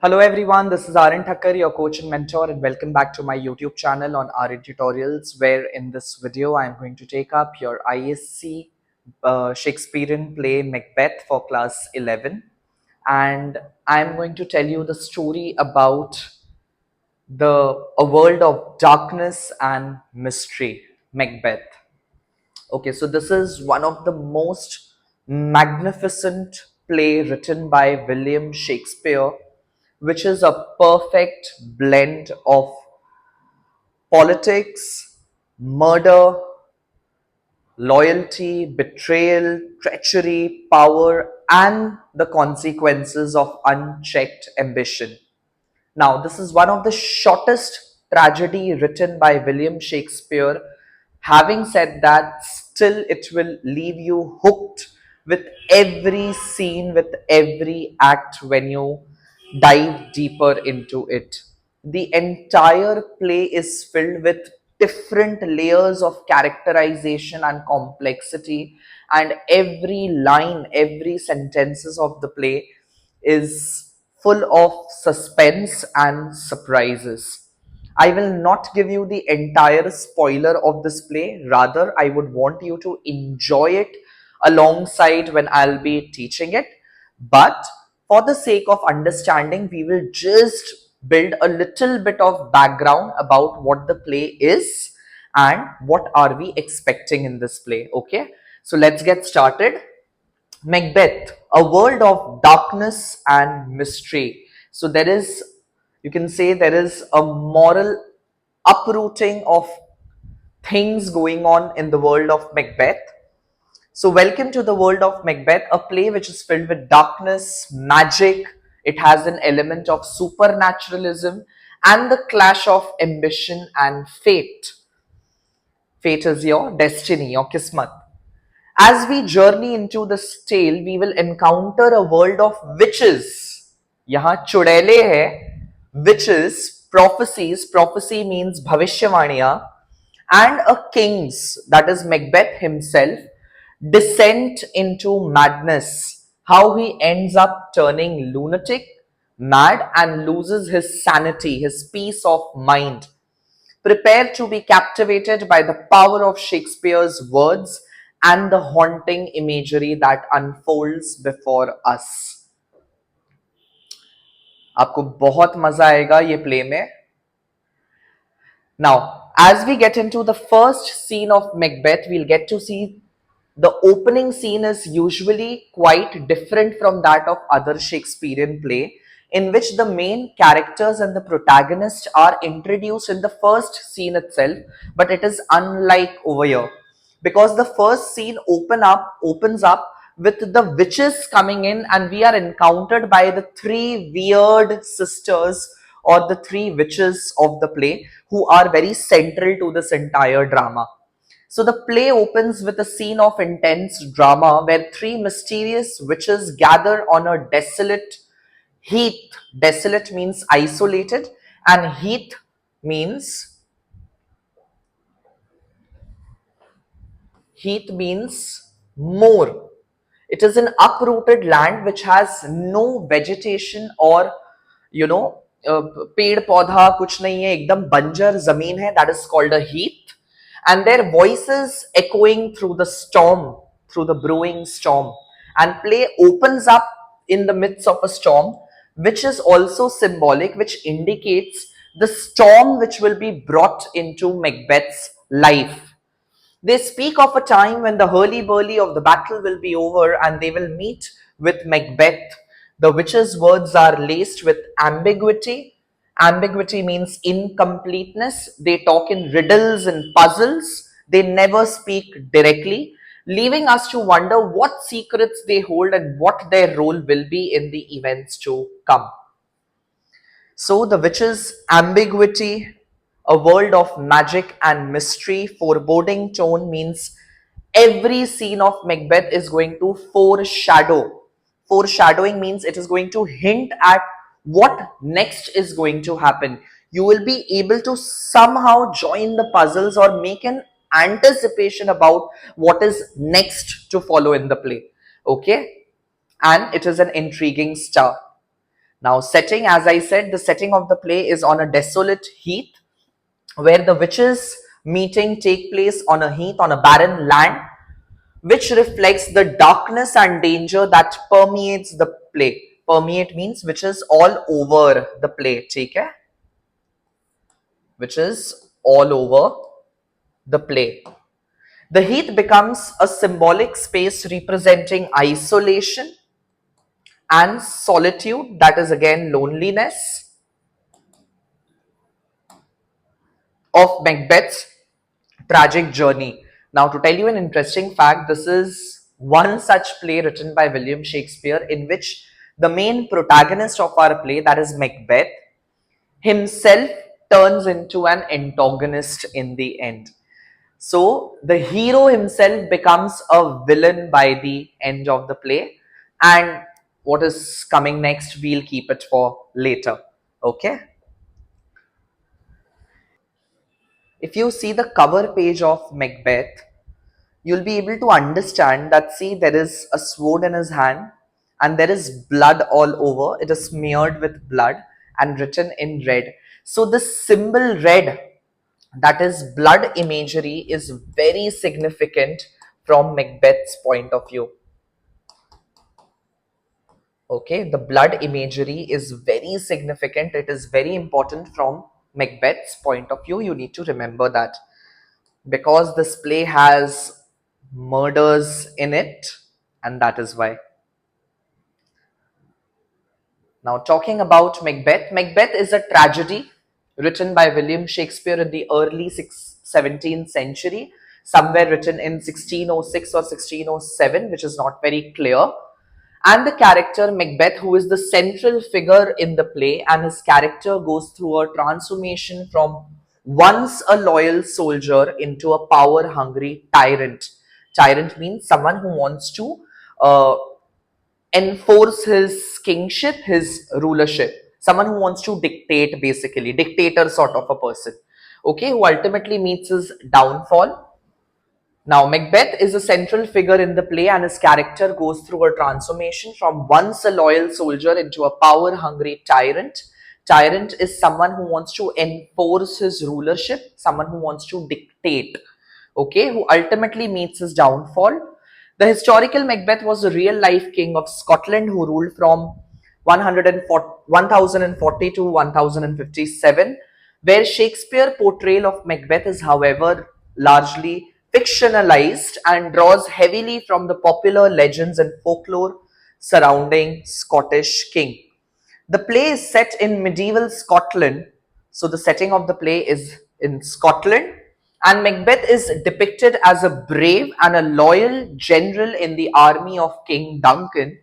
Hello everyone, this is Aryan, your coach and mentor, and welcome back to my YouTube channel on Aryan Tutorials, where in this video I am going to take up your ISC Shakespearean play Macbeth for class 11, and I am going to tell you the story about a world of darkness and mystery, Macbeth. Okay, so this is one of the most magnificent play written by William Shakespeare, which is a perfect blend of politics, murder, loyalty, betrayal, treachery, power, and the consequences of unchecked ambition. Now, this is one of the shortest tragedy written by William Shakespeare. Having said that, still it will leave you hooked with every scene, with every act when you dive deeper into it. The entire play is filled with different layers of characterization and complexity, and every line, every sentences of the play is full of suspense and surprises. I will not give you the entire spoiler of this play. Rather, I would want you to enjoy it alongside when I'll be teaching it. But for the sake of understanding, we will just build a little bit of background about what the play is and what are we expecting in this play. Okay, so let's get started. Macbeth, a world of darkness and mystery. So there is, you can say, there is a moral uprooting of things going on in the world of Macbeth. So welcome to the world of Macbeth, a play which is filled with darkness, magic. It has an element of supernaturalism and the clash of ambition and fate. Fate is your destiny, your kismat. As we journey into this tale, we will encounter a world of witches. यहाँ चुड़ैले है, witches, prophecies, prophecy means bhavishyavaniyah, and a king's, that is Macbeth himself, descent into madness. How he ends up turning lunatic, mad, and loses his sanity, his peace of mind. Prepare to be captivated by the power of Shakespeare's words and the haunting imagery that unfolds before us. आपको बहुत मजा आएगा ये play में. Now, as we get into the first scene of Macbeth, we'll get to see the opening scene is usually quite different from that of other Shakespearean play, in which the main characters and the protagonist are introduced in the first scene itself, but it is unlike over here, because the first scene opens up with the witches coming in, and we are encountered by the three weird sisters or the three witches of the play, who are very central to this entire drama. So the play opens with a scene of intense drama where three mysterious witches gather on a desolate heath. Desolate means isolated, and heath means moor. It is an uprooted land which has no vegetation or पेड़ पौधा कुछ नहीं है, एकदम बंजर जमीन है. That is called a heath, and their voices echoing through the storm, through the brewing storm. And play opens up in the midst of a storm, which is also symbolic, which indicates the storm which will be brought into Macbeth's life. They speak of a time when the hurly-burly of the battle will be over and they will meet with Macbeth. The witches' words are laced with ambiguity. Ambiguity means incompleteness. They talk in riddles and puzzles. They never speak directly, leaving us to wonder what secrets they hold and what their role will be in the events to come. So the witches' ambiguity, a world of magic and mystery, foreboding tone means every scene of Macbeth is going to foreshadow. Foreshadowing means it is going to hint at what next is going to happen. You will be able to somehow join the puzzles or make an anticipation about what is next to follow in the play. Okay? And it is an intriguing start. Now, setting, as I said, the setting of the play is on a desolate heath where the witches' meeting take place on a heath, on a barren land, which reflects the darkness and danger that permeates the play. Permeate means which is all over the play, take care, which is all over the play. The heath becomes a symbolic space representing isolation and solitude, that is again loneliness, of Macbeth's tragic journey. Now, to tell you an interesting fact, this is one such play written by William Shakespeare in which the main protagonist of our play, that is Macbeth, himself turns into an antagonist in the end. So, the hero himself becomes a villain by the end of the play, and what is coming next, we'll keep it for later. Okay. If you see the cover page of Macbeth, you'll be able to understand that, see, there is a sword in his hand and there is blood all over. It is smeared with blood and written in red. So the symbol red, that is blood imagery, is very significant from Macbeth's point of view. Okay, the blood imagery is very significant. It is very important from Macbeth's point of view. You need to remember that, because this play has murders in it, and that is why. Now, talking about Macbeth, Macbeth is a tragedy written by William Shakespeare in the early 17th century, somewhere written in 1606 or 1607, which is not very clear. And the character Macbeth, who is the central figure in the play, and his character goes through a transformation from once a loyal soldier into a power hungry tyrant. Tyrant means someone who wants to enforce his kingship, his rulership. Someone who wants to dictate, basically, dictator sort of a person. Okay, who ultimately meets his downfall. Now, Macbeth is a central figure in the play, and his character goes through a transformation from once a loyal soldier into a power hungry tyrant. Tyrant is someone who wants to enforce his rulership, someone who wants to dictate, okay, who ultimately meets his downfall. The historical Macbeth was a real life king of Scotland who ruled from 1040 to 1057, where Shakespeare's portrayal of Macbeth is, however, largely fictionalized and draws heavily from the popular legends and folklore surrounding Scottish king. The play is set in medieval Scotland, so the setting of the play is in Scotland, and Macbeth is depicted as a brave and a loyal general in the army of King Duncan.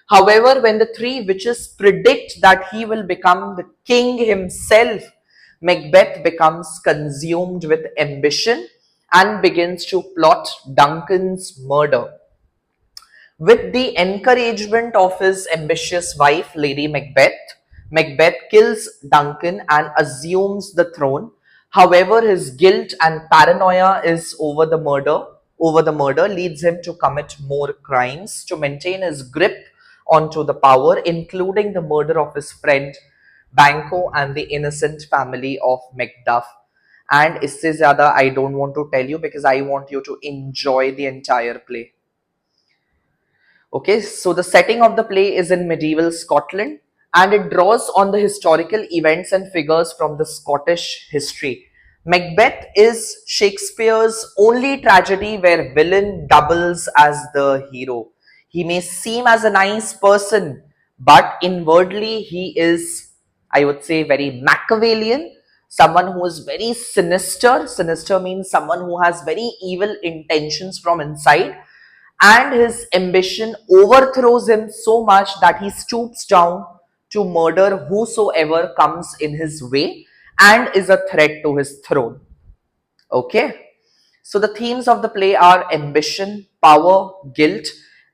However, when the three witches predict that he will become the king himself, Macbeth becomes consumed with ambition and begins to plot Duncan's murder. With the encouragement of his ambitious wife, Lady Macbeth, Macbeth kills Duncan and assumes the throne. However, his guilt and paranoia is over the murder leads him to commit more crimes to maintain his grip onto the power, including the murder of his friend Banquo and the innocent family of Macduff. And isse zyada I don't want to tell you, because I want you to enjoy the entire play. Okay, so the setting of the play is in medieval Scotland, and it draws on the historical events and figures from the Scottish history. Macbeth is Shakespeare's only tragedy where villain doubles as the hero. He may seem as a nice person, but inwardly he is, I would say, very Machiavellian, someone who is very sinister. Sinister means someone who has very evil intentions from inside, and his ambition overthrows him so much that he stoops down to murder whosoever comes in his way and is a threat to his throne. Okay, so the themes of the play are ambition, power, guilt,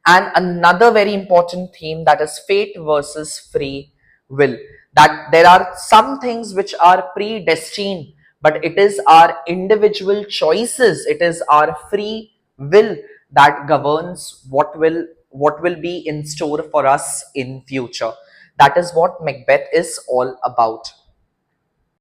and another very important theme, that is fate versus free will. That there are some things which are predestined, but it is our individual choices, it is our free will that governs what will be in store for us in future. That is what Macbeth is all about.